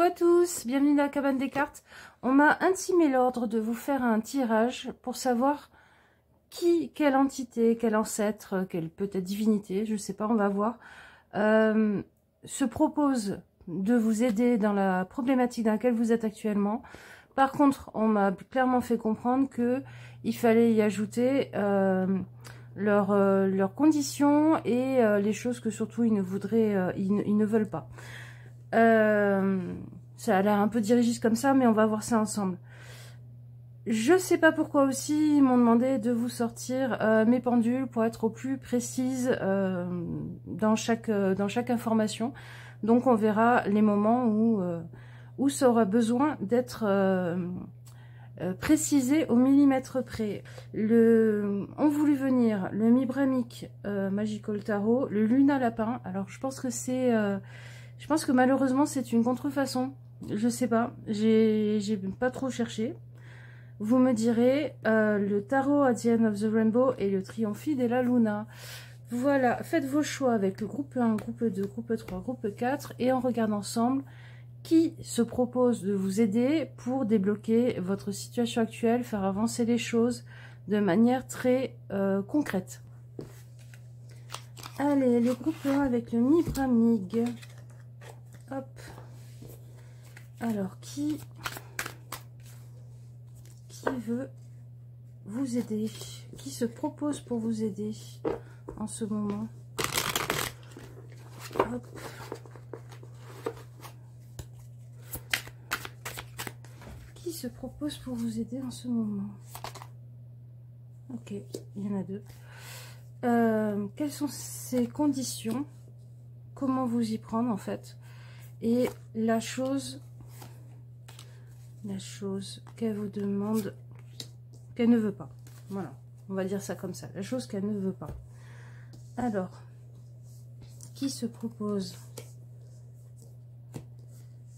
Coucou à tous, bienvenue dans la cabane des cartes. On m'a intimé l'ordre de vous faire un tirage pour savoir quelle entité, quel ancêtre, quelle peut-être divinité, je sais pas, on va voir, se propose de vous aider dans la problématique dans laquelle vous êtes actuellement. Par contre, on m'a clairement fait comprendre que il fallait y ajouter leurs conditions et les choses que surtout ils ne voudraient, ils ne veulent pas. Ça a l'air un peu dirigiste comme ça, mais on va voir ça ensemble. Je sais pas pourquoi aussi, ils m'ont demandé de vous sortir mes pendules pour être au plus précise dans chaque information. Donc on verra les moments où ça aura besoin d'être précisé au millimètre près. On voulu venir le Mibramic Magical Tarot, le Luna Lapin. Alors je pense que malheureusement c'est une contrefaçon. Je sais pas, j'ai pas trop cherché. Vous me direz le Tarot at the End of the Rainbow et le Triomphe de la Luna. Voilà, faites vos choix avec le groupe 1, groupe 2, groupe 3, groupe 4 et on regarde ensemble qui se propose de vous aider pour débloquer votre situation actuelle, faire avancer les choses de manière très concrète. Allez, le groupe 1 avec le Mibramig. Hop. Alors, qui veut vous aider? Qui se propose pour vous aider en ce moment? Hop. Qui se propose pour vous aider en ce moment? Ok, il y en a deux. Quelles sont ces conditions? Comment vous y prendre en fait? Et la chose qu'elle vous demande, qu'elle ne veut pas. Voilà, on va dire ça comme ça. La chose qu'elle ne veut pas. Alors, qui se propose?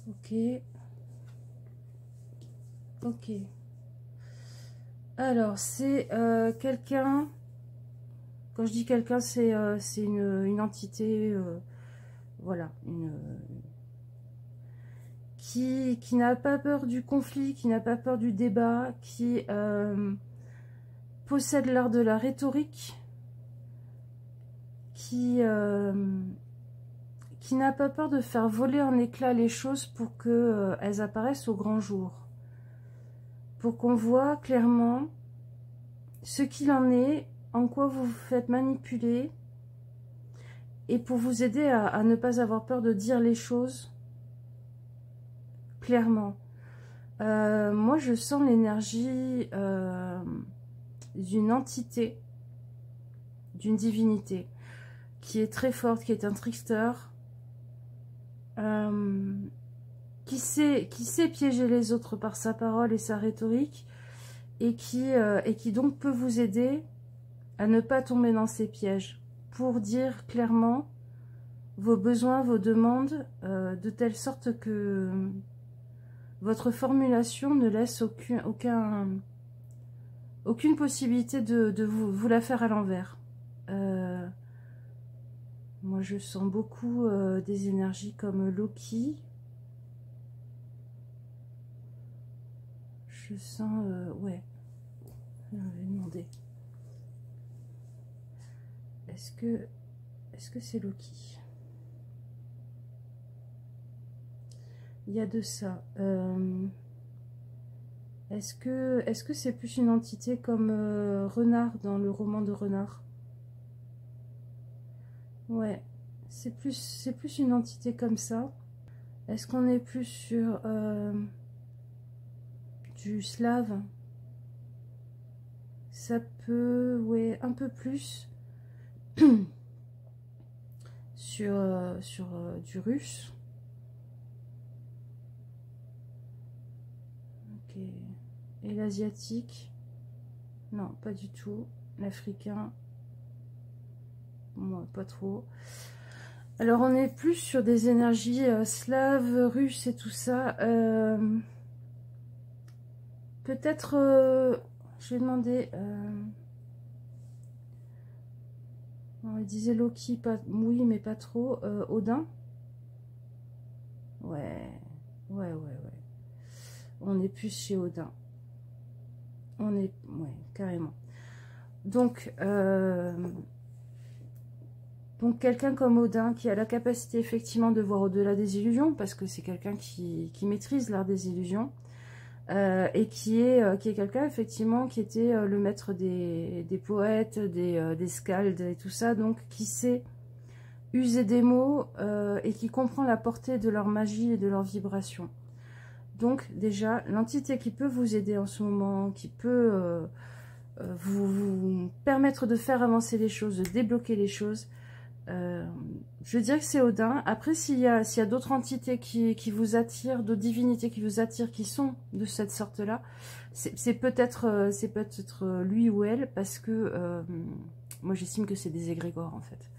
Ok. Ok. Alors, c'est quelqu'un... Quand je dis quelqu'un, c'est une entité... voilà, qui n'a pas peur du conflit, qui n'a pas peur du débat, qui possède l'art de la rhétorique, qui n'a pas peur de faire voler en éclats les choses pour que elles apparaissent au grand jour. Pour qu'on voit clairement ce qu'il en est, en quoi vous vous faites manipuler, et pour vous aider à ne pas avoir peur de dire les choses clairement. Moi, je sens l'énergie d'une entité, d'une divinité, qui est très forte, qui est un trickster, qui sait piéger les autres par sa parole et sa rhétorique, et qui donc peut vous aider à ne pas tomber dans ces pièges, pour dire clairement vos besoins, vos demandes, de telle sorte que votre formulation ne laisse aucune possibilité de vous la faire à l'envers. Moi, je sens beaucoup des énergies comme Loki. Je sens... ouais. Je vais demander. Est-ce que c'est Loki? Il y a de ça. Est-ce que c'est plus une entité comme Renard dans le roman de Renard? Ouais, c'est plus une entité comme ça. Est-ce qu'on est plus sur du slave? Ça peut, ouais, un peu plus sur du russe. Ok. Et l'asiatique? Non, pas du tout. L'africain? Moi, pas trop. Alors, on est plus sur des énergies slaves, russes et tout ça. Peut-être, je vais demander... on disait Loki, pas, oui, mais pas trop. Odin? Ouais, Ouais. On est plus chez Odin. On est... Ouais, carrément. Donc quelqu'un comme Odin qui a la capacité effectivement de voir au-delà des illusions, parce que c'est quelqu'un qui maîtrise l'art des illusions, et qui est quelqu'un effectivement qui était le maître des poètes, des skalds et tout ça, donc qui sait user des mots et qui comprend la portée de leur magie et de leur vibration. Donc déjà, l'entité qui peut vous aider en ce moment, qui peut vous permettre de faire avancer les choses, de débloquer les choses, je dirais que c'est Odin. Après, s'il y a d'autres entités qui vous attirent, d'autres divinités qui vous attirent, qui sont de cette sorte-là, c'est peut-être lui ou elle, parce que moi j'estime que c'est des égrégores en fait.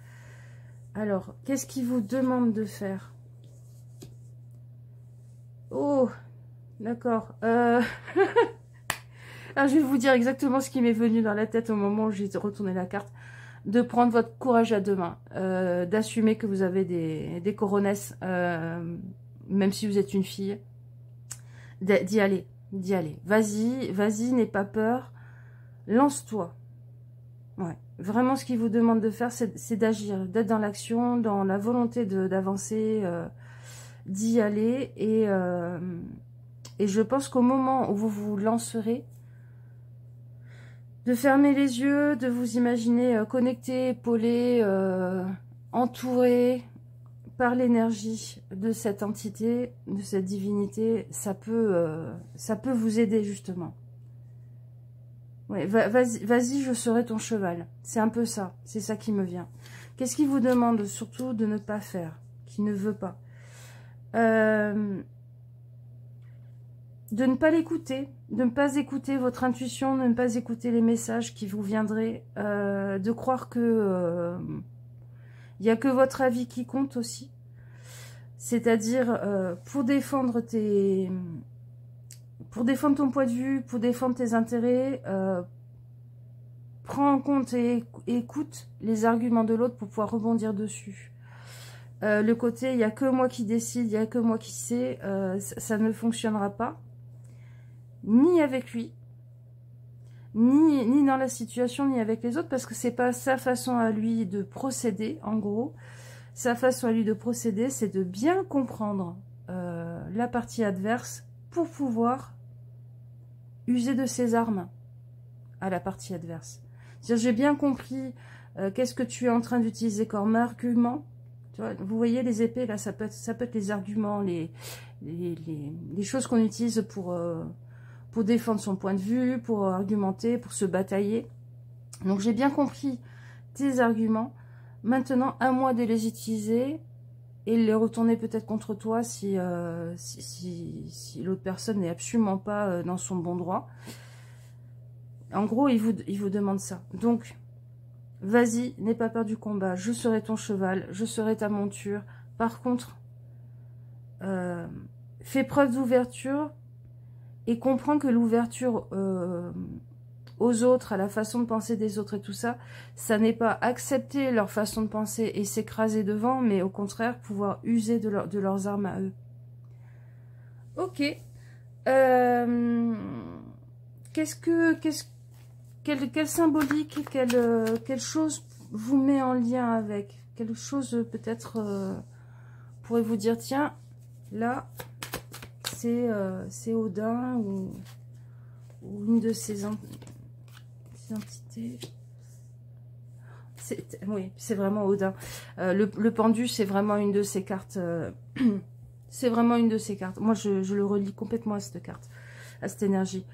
Alors, qu'est-ce qu'il vous demande de faire? Oh, d'accord. Alors, je vais vous dire exactement ce qui m'est venu dans la tête au moment où j'ai retourné la carte. De prendre votre courage à deux mains, d'assumer que vous avez des coronesses, même si vous êtes une fille, d'y aller, vas-y, n'aie pas peur, lance-toi. Ouais, vraiment ce qu'il vous demande de faire, c'est d'agir, d'être dans l'action, dans la volonté d'avancer, d'y aller, et je pense qu'au moment où vous vous lancerez, de fermer les yeux, de vous imaginer connecté, épaulé, entouré par l'énergie de cette entité, de cette divinité, ça peut vous aider justement. Ouais, vas-y, je serai ton cheval. C'est un peu ça, c'est ça qui me vient. Qu'est-ce qu'il vous demande surtout de ne pas faire, qui ne veut pas? De ne pas l'écouter, de ne pas écouter votre intuition, de ne pas écouter les messages qui vous viendraient, de croire que il n'y a que votre avis qui compte aussi. C'est-à-dire, pour défendre ton point de vue, pour défendre tes intérêts, prends en compte et écoute les arguments de l'autre pour pouvoir rebondir dessus. Le côté, il n'y a que moi qui décide, il n'y a que moi qui sais, ça ne fonctionnera pas. Ni avec lui, ni dans la situation, ni avec les autres, parce que c'est pas sa façon à lui de procéder, en gros. Sa façon à lui de procéder, c'est de bien comprendre la partie adverse pour pouvoir user de ses armes à la partie adverse. C'est-à-dire, j'ai bien compris qu'est-ce que tu es en train d'utiliser comme argument. Tu vois, vous voyez les épées, là, ça peut être les arguments, les choses qu'on utilise pour défendre son point de vue, pour argumenter, pour se batailler. Donc j'ai bien compris tes arguments. Maintenant, à moi de les utiliser et de les retourner peut-être contre toi si l'autre personne n'est absolument pas dans son bon droit. En gros, il vous demande ça. Donc, vas-y, n'aie pas peur du combat. Je serai ton cheval, je serai ta monture. Par contre, fais preuve d'ouverture. Et comprends que l'ouverture aux autres, à la façon de penser des autres et tout ça, ça n'est pas accepter leur façon de penser et s'écraser devant, mais au contraire, pouvoir user de leurs armes à eux. Ok. Quelle symbolique, quelle chose vous met en lien avec? Quelque chose peut-être pourrait vous dire, tiens, là... c'est Odin ou une de ces entités. Oui, c'est vraiment Odin. Le pendu, c'est vraiment une de ces cartes. C'est vraiment une de ces cartes. Moi, je le relie complètement à cette carte, à cette énergie.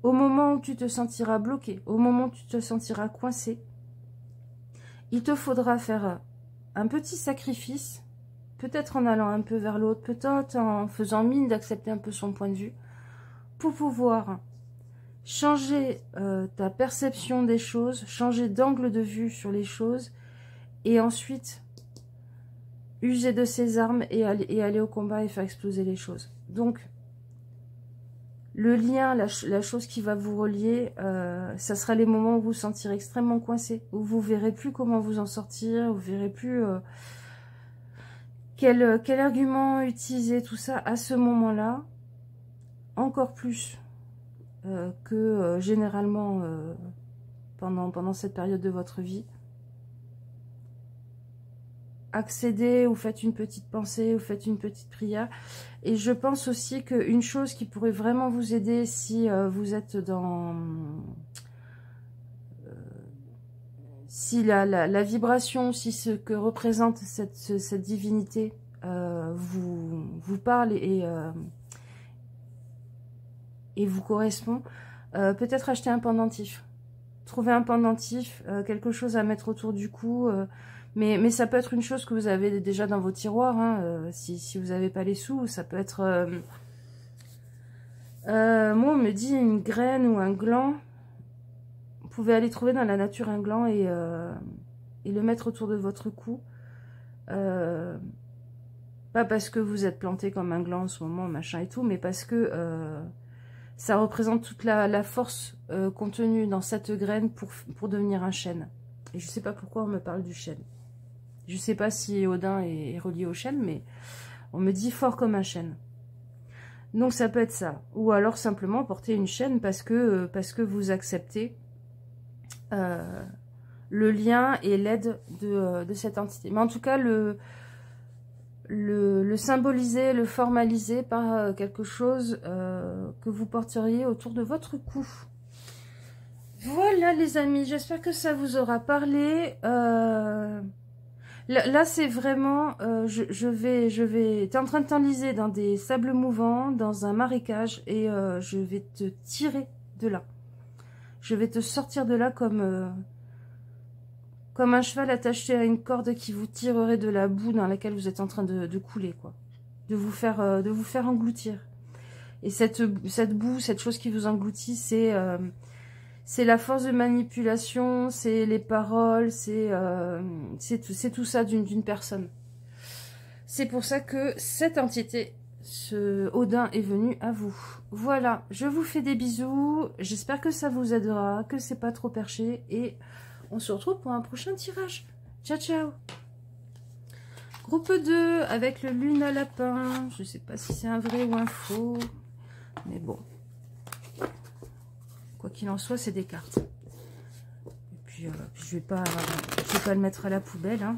Au moment où tu te sentiras bloqué, au moment où tu te sentiras coincé, il te faudra faire un petit sacrifice. Peut-être en allant un peu vers l'autre, peut-être en faisant mine d'accepter un peu son point de vue, pour pouvoir changer ta perception des choses, changer d'angle de vue sur les choses, et ensuite user de ses armes et aller au combat et faire exploser les choses. Donc, le lien, la chose qui va vous relier, ça sera les moments où vous vous sentirez extrêmement coincé, où vous verrez plus comment vous en sortir, vous verrez plus... Quel argument utiliser, tout ça, à ce moment-là, encore plus que généralement pendant cette période de votre vie. Accédez, ou faites une petite pensée, ou faites une petite prière. Et je pense aussi qu'une chose qui pourrait vraiment vous aider si vous êtes dans... si la vibration, si ce que représente cette divinité vous parle et vous correspond, peut-être acheter un pendentif. Trouver un pendentif, quelque chose à mettre autour du cou, mais ça peut être une chose que vous avez déjà dans vos tiroirs, hein, si vous n'avez pas les sous. Ça peut être... moi, on me dit une graine ou un gland. Vous pouvez aller trouver dans la nature un gland et le mettre autour de votre cou. Pas parce que vous êtes planté comme un gland en ce moment, machin et tout, mais parce que ça représente toute la force contenue dans cette graine pour devenir un chêne. Et je sais pas pourquoi on me parle du chêne. Je sais pas si Odin est relié au chêne, mais on me dit fort comme un chêne. Donc ça peut être ça. Ou alors simplement porter une chaîne parce que vous acceptez le lien et l'aide de cette entité. Mais en tout cas, le symboliser, le formaliser par quelque chose que vous porteriez autour de votre cou. Voilà les amis, j'espère que ça vous aura parlé. Là c'est vraiment, t'es en train de t'enliser dans des sables mouvants, dans un marécage, et je vais te tirer de là. Je vais te sortir de là comme un cheval attaché à une corde qui vous tirerait de la boue dans laquelle vous êtes en train de couler, quoi. De vous faire engloutir. Et cette boue, cette chose qui vous engloutit, c'est la force de manipulation, c'est les paroles, c'est tout ça d'une personne. C'est pour ça que cette entité, ce Odin, est venu à vous. Voilà, je vous fais des bisous, j'espère que ça vous aidera, que c'est pas trop perché, et on se retrouve pour un prochain tirage. Ciao, ciao. Groupe 2 avec le Luna Lapin. Je sais pas si c'est un vrai ou un faux, mais bon. Quoi qu'il en soit, c'est des cartes. Et puis, je vais pas le mettre à la poubelle. Hein.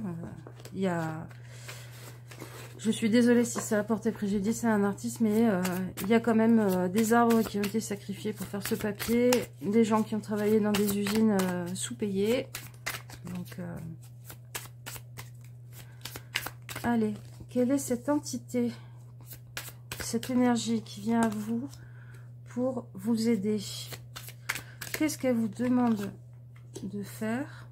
Je suis désolée si ça a porté préjudice à un artiste, mais il y a quand même des arbres qui ont été sacrifiés pour faire ce papier, des gens qui ont travaillé dans des usines sous-payées. Donc, allez, quelle est cette entité, cette énergie qui vient à vous pour vous aider? Qu'est-ce qu'elle vous demande de faire?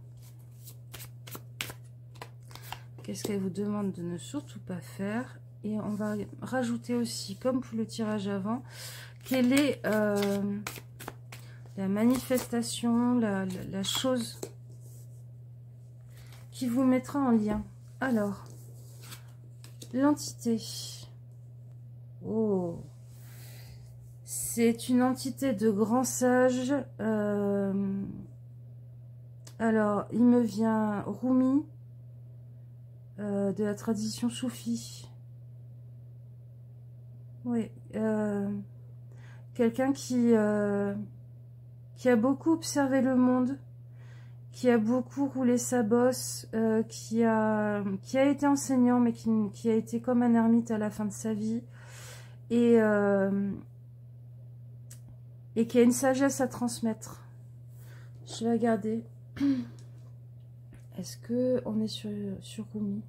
Qu'est-ce qu'elle vous demande de ne surtout pas faire? Et on va rajouter aussi, comme pour le tirage avant, quelle est la manifestation, la chose qui vous mettra en lien. Alors, l'entité. Oh, c'est une entité de grand sage. Alors, il me vient Rumi, de la tradition soufie. Oui, quelqu'un qui a beaucoup observé le monde, qui a beaucoup roulé sa bosse, qui a été enseignant, mais qui a été comme un ermite à la fin de sa vie, et qui a une sagesse à transmettre. Je vais regarder. Est-ce que on est sur Rumi?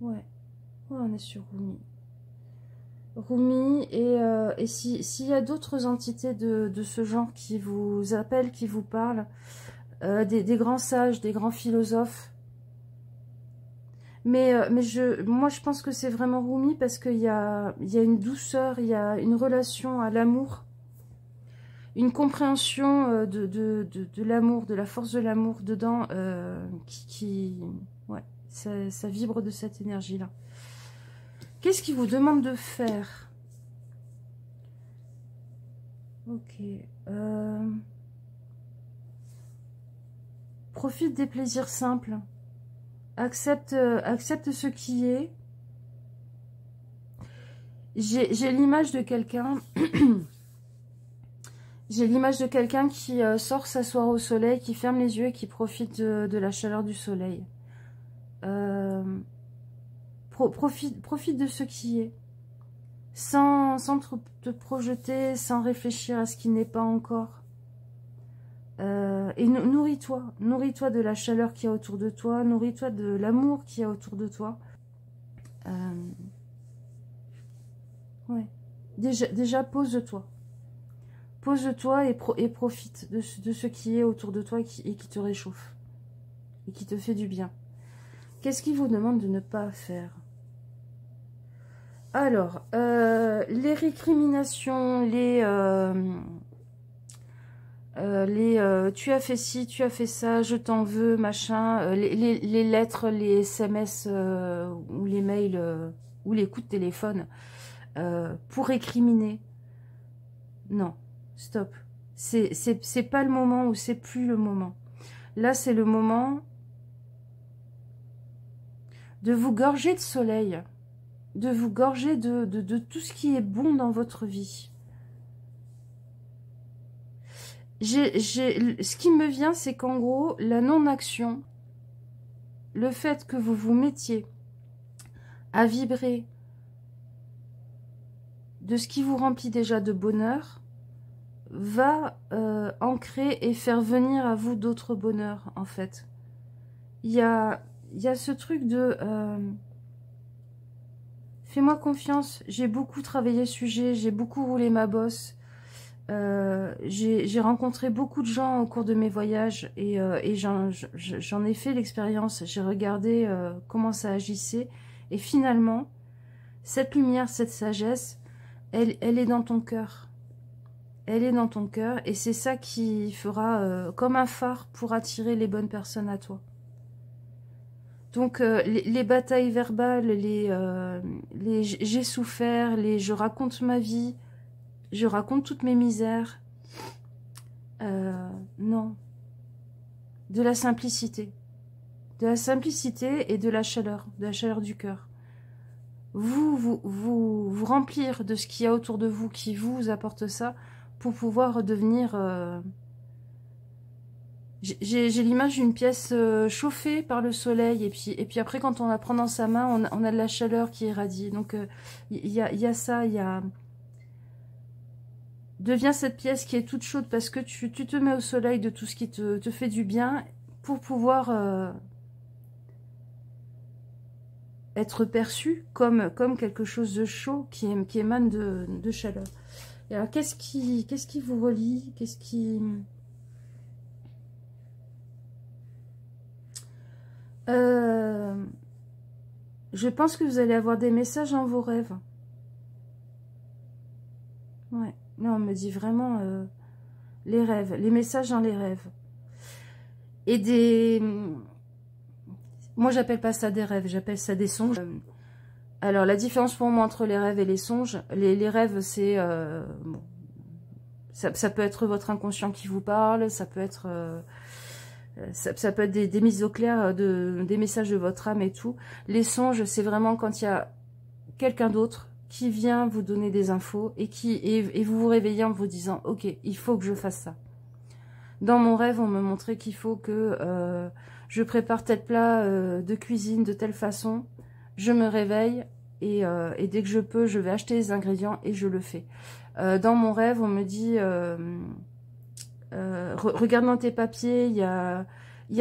Ouais, on est sur Rumi. Rumi, et s'il y a d'autres entités de ce genre qui vous appellent, qui vous parlent, des grands sages, des grands philosophes, moi je pense que c'est vraiment Rumi parce qu'il y a une douceur, il y a une relation à l'amour, une compréhension de l'amour, de la force de l'amour dedans, ouais, ça vibre de cette énergie-là. Qu'est-ce qu'il vous demande de faire? Ok. Profite des plaisirs simples. accepte ce qui est. J'ai l'image de quelqu'un... J'ai l'image de quelqu'un qui sort s'asseoir au soleil, qui ferme les yeux et qui profite de la chaleur du soleil. Profite de ce qui est. Sans te projeter, sans réfléchir à ce qui n'est pas encore. Et nourris-toi. Nourris-toi de la chaleur qu'il y a autour de toi. Nourris-toi de l'amour qu'il y a autour de toi. Ouais. Déjà pose-toi. Pose-toi et profite de ce qui est autour de toi et qui te réchauffe. Et qui te fait du bien. Qu'est-ce qu'il vous demande de ne pas faire? Alors, les récriminations, tu as fait ci, tu as fait ça, je t'en veux, machin, les lettres, les SMS ou les mails ou les coups de téléphone pour récriminer. Non, stop. C'est pas le moment ou c'est plus le moment. Là, c'est le moment de vous gorger de soleil, de vous gorger de tout ce qui est bon dans votre vie. Ce qui me vient, c'est qu'en gros, la non-action, le fait que vous vous mettiez à vibrer de ce qui vous remplit déjà de bonheur, va ancrer et faire venir à vous d'autres bonheurs, en fait. Il y a ce truc de... fais-moi confiance, j'ai beaucoup travaillé le sujet, j'ai beaucoup roulé ma bosse. J'ai rencontré beaucoup de gens au cours de mes voyages et j'en ai fait l'expérience. J'ai regardé comment ça agissait et finalement, cette lumière, cette sagesse, elle est dans ton cœur. Elle est dans ton cœur et c'est ça qui fera comme un phare pour attirer les bonnes personnes à toi. Donc, les batailles verbales, les j'ai souffert, les je raconte ma vie, je raconte toutes mes misères. Non. De la simplicité. De la simplicité et de la chaleur du cœur. Vous remplir de ce qu'il y a autour de vous qui vous apporte ça pour pouvoir devenir... J'ai l'image d'une pièce chauffée par le soleil et puis après quand on la prend dans sa main, on a de la chaleur qui irradie. Donc il y a ça, il y a... Deviens cette pièce qui est toute chaude parce que tu te mets au soleil de tout ce qui te fait du bien pour pouvoir être perçu comme quelque chose de chaud qui émane de chaleur. Et alors, qu'est-ce qui vous relie? Qu'est-ce qui... je pense que vous allez avoir des messages dans vos rêves. Ouais. Non, on me dit vraiment les rêves, les messages dans les rêves. Et des... Moi, j'appelle pas ça des rêves, j'appelle ça des songes. Alors, la différence pour moi entre les rêves et les songes, les rêves, c'est... bon, ça peut être votre inconscient qui vous parle, ça peut être... ça peut être des mises au clair, des messages de votre âme et tout. Les songes, c'est vraiment quand il y a quelqu'un d'autre qui vient vous donner des infos et vous vous réveillez en vous disant « Ok, il faut que je fasse ça ». Dans mon rêve, on me montrait qu'il faut que je prépare tel plat de cuisine de telle façon. Je me réveille et dès que je peux, je vais acheter les ingrédients et je le fais. Dans mon rêve, on me dit regarde dans tes papiers, il y a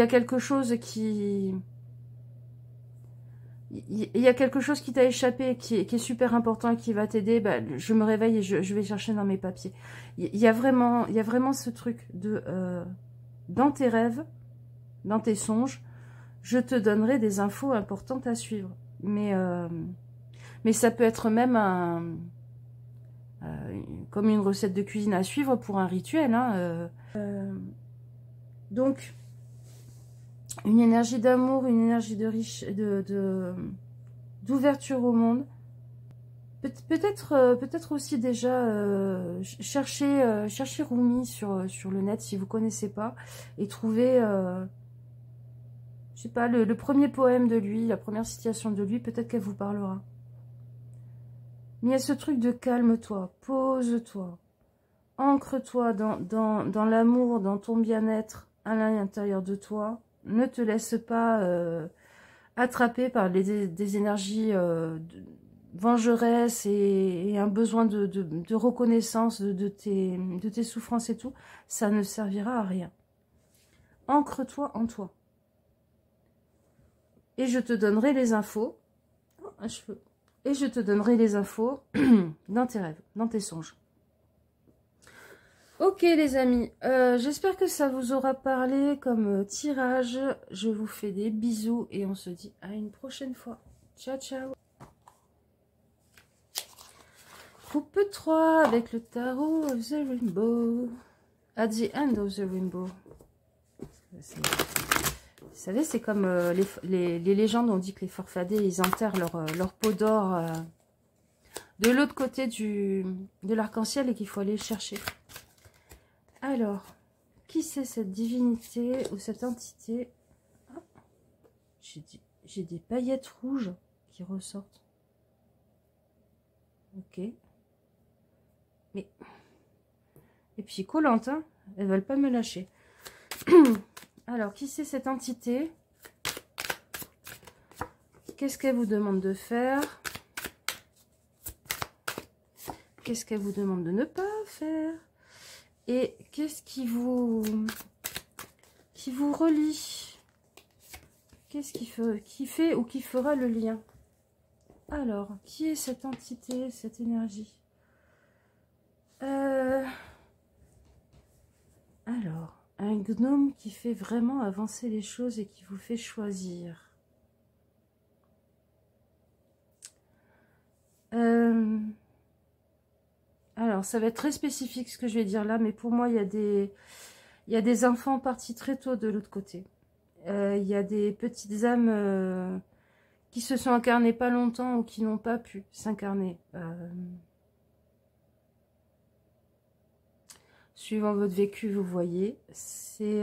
quelque chose qui... Il y a quelque chose qui t'a échappé, qui est super important et qui va t'aider. Bah, je me réveille et je vais chercher dans mes papiers. Il y a vraiment ce truc de... dans tes rêves, dans tes songes, je te donnerai des infos importantes à suivre. Mais ça peut être même comme une recette de cuisine à suivre pour un rituel. Hein, donc... une énergie d'amour, une énergie de riche, d'ouverture au monde. Peut-être aussi déjà chercher Rumi sur le net si vous connaissez pas et trouver Je sais pas, le premier poème de lui, la première citation de lui, peut-être qu'elle vous parlera. Mais il y a ce truc de calme-toi, pose-toi, ancre-toi dans l'amour, dans ton bien-être à l'intérieur de toi. Ne te laisse pas attraper par des énergies vengeresses et un besoin de reconnaissance de tes souffrances et tout. Ça ne servira à rien. Ancre-toi en toi. Et je te donnerai les infos. Oh, un cheveu. Et je te donnerai les infos dans tes rêves, dans tes songes. Ok les amis, j'espère que ça vous aura parlé comme tirage. Je vous fais des bisous et on se dit à une prochaine fois. Ciao ciao. Groupe 3 avec le tarot of the rainbow. At the end of the rainbow. Vous savez, c'est comme les légendes, on dit que les forfadés, ils enterrent leur peau d'or de l'autre côté de l'arc-en-ciel et qu'il faut aller le chercher. Alors, qui c'est cette divinité ou cette entité? Ah, j'ai des paillettes rouges qui ressortent. Ok. Mais... Et puis collante, hein, elles veulent pas me lâcher. Alors, qui c'est cette entité? Qu'est-ce qu'elle vous demande de faire? Qu'est-ce qu'elle vous demande de ne pas faire? Et qu'est-ce qui vous relie? Qu'est-ce qui fait ou qui fera le lien? Alors, qui est cette entité, cette énergie? Alors, un gnome qui fait vraiment avancer les choses et qui vous fait choisir. Alors, ça va être très spécifique ce que je vais dire là, mais pour moi, il y a des enfants partis très tôt de l'autre côté. Il y a des petites âmes qui se sont incarnées pas longtemps ou qui n'ont pas pu s'incarner. Suivant votre vécu, vous voyez, c'est...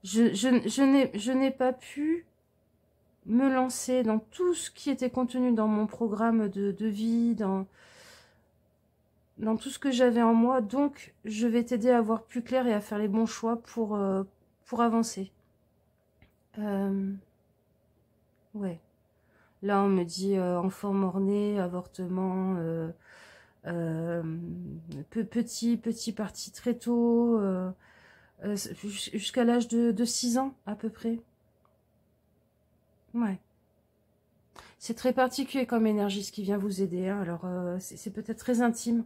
Je n'ai pas pu me lancer dans tout ce qui était contenu dans mon programme de vie, dans tout ce que j'avais en moi. Donc, je vais t'aider à voir plus clair et à faire les bons choix pour avancer. Ouais. Là, on me dit enfant mort-né, avortement, petit parti très tôt, jusqu'à l'âge de 6 ans à peu près. Ouais. C'est très particulier comme énergie ce qui vient vous aider. Hein. Alors, c'est peut-être très intime.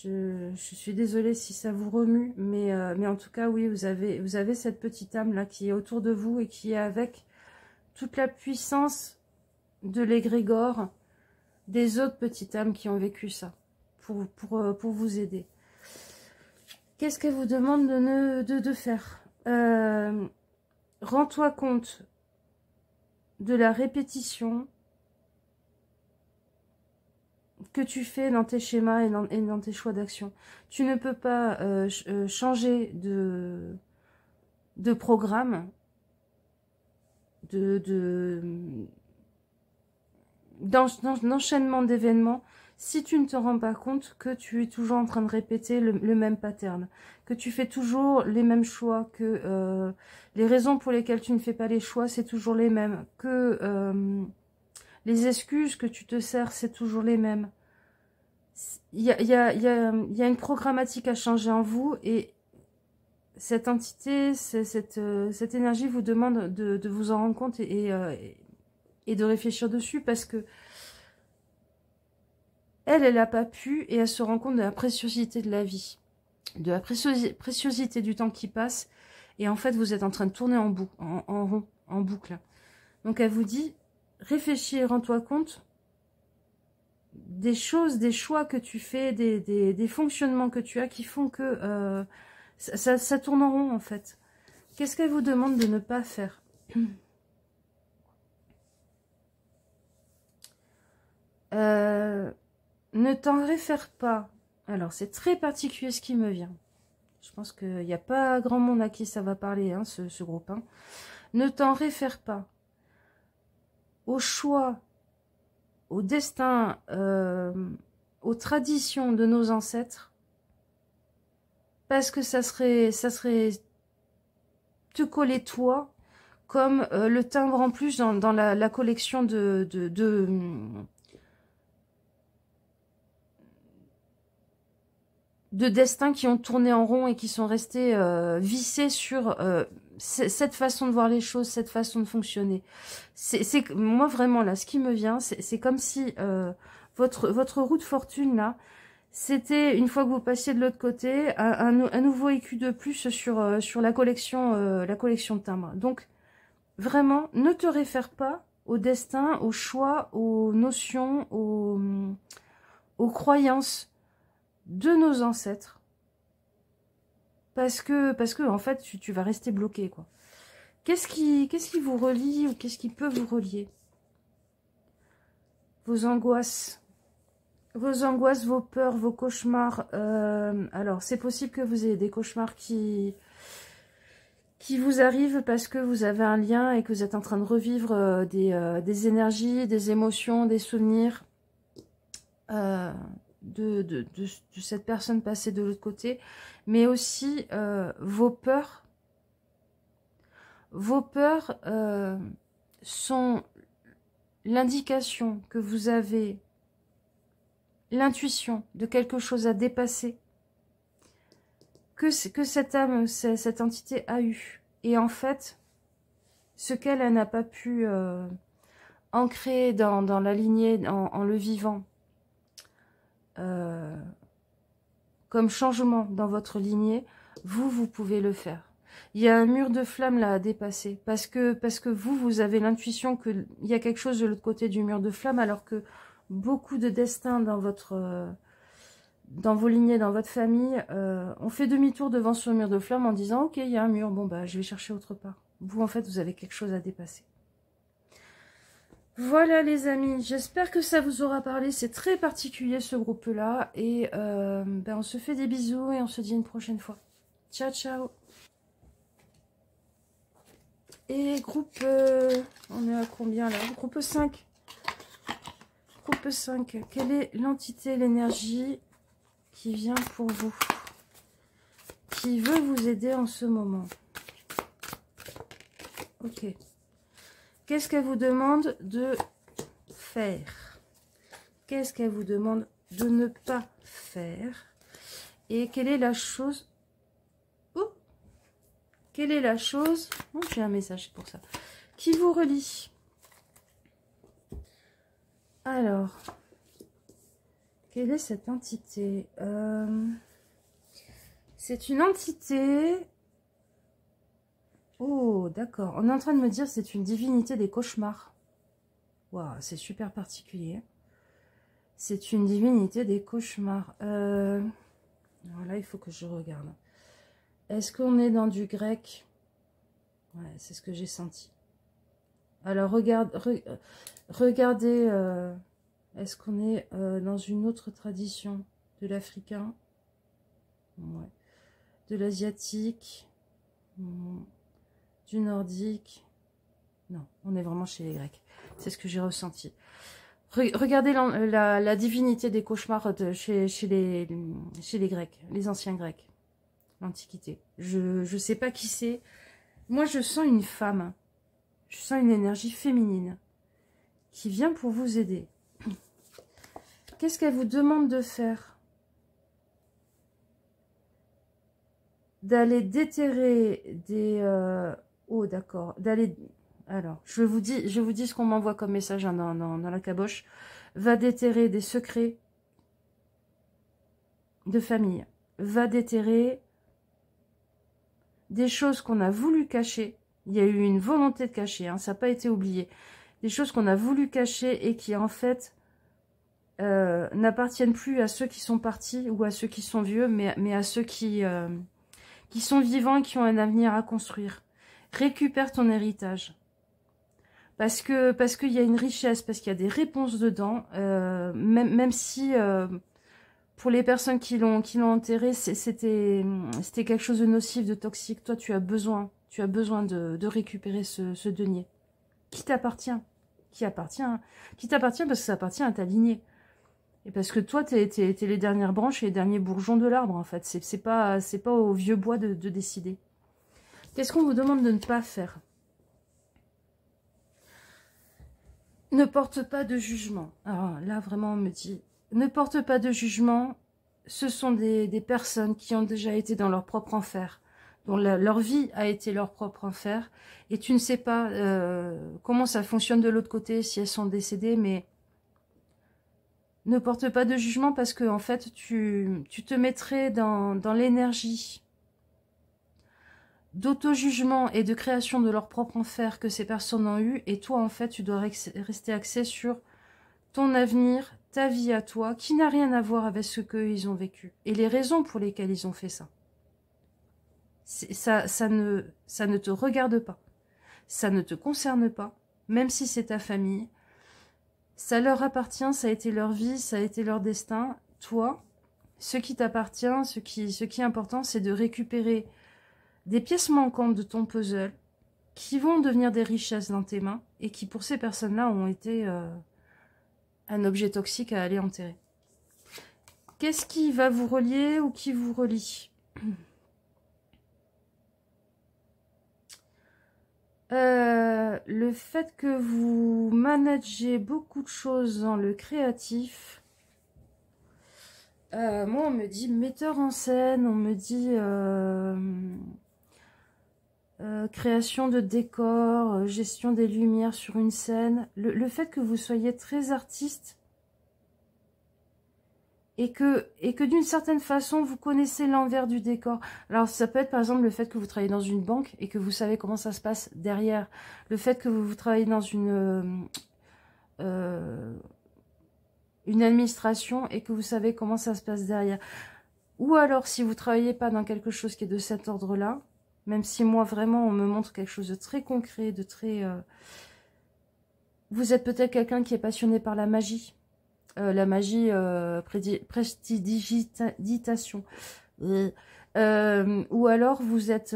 Je suis désolée si ça vous remue, mais en tout cas, oui, vous avez cette petite âme-là qui est autour de vous et qui est avec toute la puissance de l'égrégore des autres petites âmes qui ont vécu ça, pour vous aider. Qu'est-ce qu'elle vous demande de faire? Rends-toi compte de la répétition que tu fais dans tes schémas et dans tes choix d'action. Tu ne peux pas changer de programme, d'enchaînement d'événements, si tu ne te rends pas compte que tu es toujours en train de répéter le même pattern, que tu fais toujours les mêmes choix, que les raisons pour lesquelles tu ne fais pas les choix, c'est toujours les mêmes, que les excuses que tu te sers, c'est toujours les mêmes. Il y a une programmatique à changer en vous et cette entité, cette énergie vous demande de vous en rendre compte et de réfléchir dessus parce que elle n'a pas pu et elle se rend compte de la préciosité de la vie, de la préciosité du temps qui passe et en fait vous êtes en train de tourner en rond, en boucle. Donc elle vous dit, réfléchis et rends-toi compte des choses, des choix que tu fais, des fonctionnements que tu as qui font que ça tourne en rond en fait. Qu'est-ce qu'elle vous demande de ne pas faire? Ne t'en réfère pas. Alors, c'est très particulier ce qui me vient. Je pense qu'il n'y a pas grand monde à qui ça va parler, hein, ce groupe. Hein. Ne t'en réfère pas au choix, au destin, aux traditions de nos ancêtres, parce que ça serait te coller toi, comme le timbre en plus dans la collection de destins qui ont tourné en rond et qui sont restés vissés sur cette façon de voir les choses, cette façon de fonctionner. Moi vraiment là, ce qui me vient, c'est comme si votre roue de fortune là, c'était une fois que vous passiez de l'autre côté, un nouveau écu de plus sur la collection de timbres. Donc vraiment, ne te réfère pas au destin, au choix, aux notions, aux croyances de nos ancêtres, parce que en fait tu vas rester bloqué, quoi. Qu'est-ce qui vous relie, ou qu'est-ce qui peut vous relier? Vos angoisses, vos peurs, vos cauchemars. Alors c'est possible que vous ayez des cauchemars qui vous arrivent parce que vous avez un lien et que vous êtes en train de revivre des énergies, des émotions, des souvenirs de cette personne passée de l'autre côté, mais aussi vos peurs. Vos peurs sont l'indication que vous avez l'intuition de quelque chose à dépasser, que cette âme, cette entité a eu. Et en fait, ce qu'elle n'a pas pu ancrer dans la lignée, en le vivant, comme changement dans votre lignée, vous pouvez le faire. Il y a un mur de flamme là à dépasser, parce que vous avez l'intuition qu'il y a quelque chose de l'autre côté du mur de flamme, alors que beaucoup de destins dans vos lignées, dans votre famille, ont fait demi-tour devant ce mur de flamme en disant « Ok, il y a un mur, bon bah je vais chercher autre part ». Vous, en fait, vous avez quelque chose à dépasser. Voilà les amis, j'espère que ça vous aura parlé, c'est très particulier ce groupe-là, et ben, on se fait des bisous et on se dit une prochaine fois. Ciao, ciao. Et groupe, on est à combien là? Groupe 5. Groupe 5, quelle est l'entité, l'énergie qui vient pour vous? Qui veut vous aider en ce moment? Ok. Qu'est-ce qu'elle vous demande de faire? Qu'est-ce qu'elle vous demande de ne pas faire? Et quelle est la chose... Oh, quelle est la chose... Oh, j'ai un message pour ça. Qui vous relie? Alors, quelle est cette entité? C'est une entité... Oh, d'accord. On est en train de me dire c'est une divinité des cauchemars. Waouh, c'est super particulier. C'est une divinité des cauchemars. Alors là, il faut que je regarde. Est-ce qu'on est dans du grec? Ouais, c'est ce que j'ai senti. Alors, regardez, est-ce qu'on est dans une autre tradition? De l'africain? Ouais. De l'asiatique? Du nordique? Non, on est vraiment chez les Grecs. C'est ce que j'ai ressenti. Regardez la divinité des cauchemars chez les Grecs, les anciens Grecs, l'Antiquité. Je sais pas qui c'est. Moi, je sens une femme. Je sens une énergie féminine qui vient pour vous aider. Qu'est-ce qu'elle vous demande de faire? D'aller déterrer des... Oh, d'accord. D'aller... Alors, je vous dis ce qu'on m'envoie comme message hein, dans la caboche. Va déterrer des secrets de famille. Va déterrer des choses qu'on a voulu cacher. Il y a eu une volonté de cacher, hein, ça n'a pas été oublié. Des choses qu'on a voulu cacher et qui, en fait, n'appartiennent plus à ceux qui sont partis ou à ceux qui sont vieux, mais à ceux qui sont vivants et qui ont un avenir à construire. Récupère ton héritage. Parce qu'il y a une richesse, parce qu'il y a des réponses dedans, même si Pour les personnes qui l'ont enterré, c'était quelque chose de nocif, de toxique. Toi, tu as besoin de récupérer ce denier qui t'appartient. Qui t'appartient parce que ça appartient à ta lignée. Et parce que toi, t'es les dernières branches et les derniers bourgeons de l'arbre, en fait. C'est pas au vieux bois de décider. Qu'est-ce qu'on vous demande de ne pas faire? Ne porte pas de jugement. Alors là, vraiment, on me dit, ne porte pas de jugement. Ce sont des personnes qui ont déjà été dans leur propre enfer, dont leur vie a été leur propre enfer. Et tu ne sais pas comment ça fonctionne de l'autre côté, si elles sont décédées, mais ne porte pas de jugement parce que en fait, tu te mettrais dans l'énergie d'auto-jugement et de création de leur propre enfer que ces personnes ont eu. Et toi, en fait, tu dois rester axé sur ton avenir, ta vie à toi, qui n'a rien à voir avec ce qu'ils ont vécu. Et les raisons pour lesquelles ils ont fait ça. Ça ne te regarde pas. Ça ne te concerne pas. Même si c'est ta famille. Ça leur appartient, ça a été leur vie, ça a été leur destin. Toi, ce qui t'appartient, ce qui est important, c'est de récupérer des pièces manquantes de ton puzzle qui vont devenir des richesses dans tes mains et qui, pour ces personnes-là, ont été un objet toxique à aller enterrer. Qu'est-ce qui va vous relier ou qui vous relie? Le fait que vous managez beaucoup de choses dans le créatif. Moi, on me dit metteur en scène, on me dit création de décors, gestion des lumières sur une scène. Le fait que vous soyez très artiste et que d'une certaine façon, vous connaissez l'envers du décor. Alors, ça peut être par exemple le fait que vous travaillez dans une banque et que vous savez comment ça se passe derrière. Le fait que vous travaillez dans une administration et que vous savez comment ça se passe derrière. Ou alors, si vous ne travaillez pas dans quelque chose qui est de cet ordre-là, même si moi, vraiment, on me montre quelque chose de très concret, de très... Vous êtes peut-être quelqu'un qui est passionné par la magie. La magie prestidigitation. Ou alors, vous êtes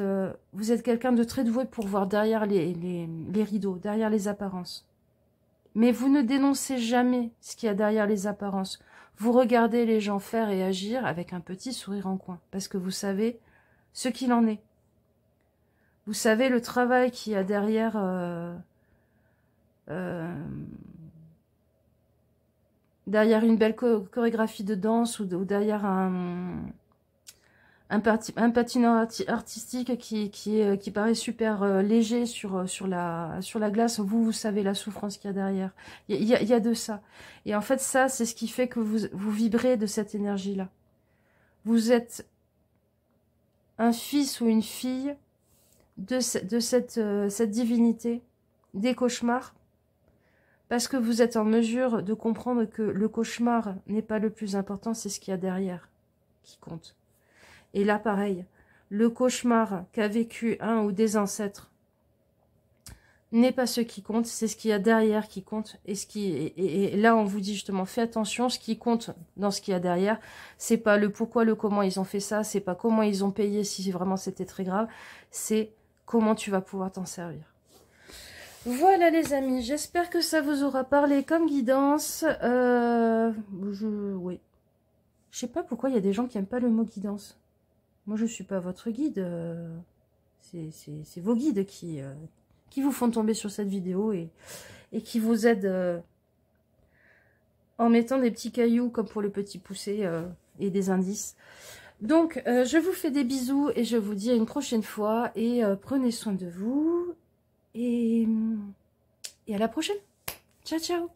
quelqu'un de très doué pour voir derrière les rideaux, derrière les apparences. Mais vous ne dénoncez jamais ce qu'il y a derrière les apparences. Vous regardez les gens faire et agir avec un petit sourire en coin. Parce que vous savez ce qu'il en est. Vous savez le travail qu'il y a derrière derrière une belle chorégraphie de danse ou derrière un patineur artistique qui paraît super léger sur la glace. Vous savez la souffrance qu'il y a derrière. Il y a de ça. Et en fait, ça, c'est ce qui fait que vous vibrez de cette énergie-là. Vous êtes un fils ou une fille de cette divinité des cauchemars, parce que vous êtes en mesure de comprendre que le cauchemar n'est pas le plus important, c'est ce qu'il y a derrière qui compte. Et là, pareil, le cauchemar qu'a vécu un ou des ancêtres n'est pas ce qui compte, c'est ce qu'il y a derrière qui compte. Et là, on vous dit justement, fais attention, ce qui compte dans ce qu'il y a derrière, c'est pas le pourquoi, le comment ils ont fait ça, c'est pas comment ils ont payé si vraiment c'était très grave, c'est comment tu vas pouvoir t'en servir. Voilà les amis, j'espère que ça vous aura parlé comme guidance. Oui. Je sais pas pourquoi il y a des gens qui n'aiment pas le mot guidance. Moi, je suis pas votre guide. C'est vos guides qui vous font tomber sur cette vidéo et qui vous aident en mettant des petits cailloux comme pour le petit poussé et des indices. Donc, je vous fais des bisous et je vous dis à une prochaine fois. Et prenez soin de vous. Et à la prochaine. Ciao, ciao.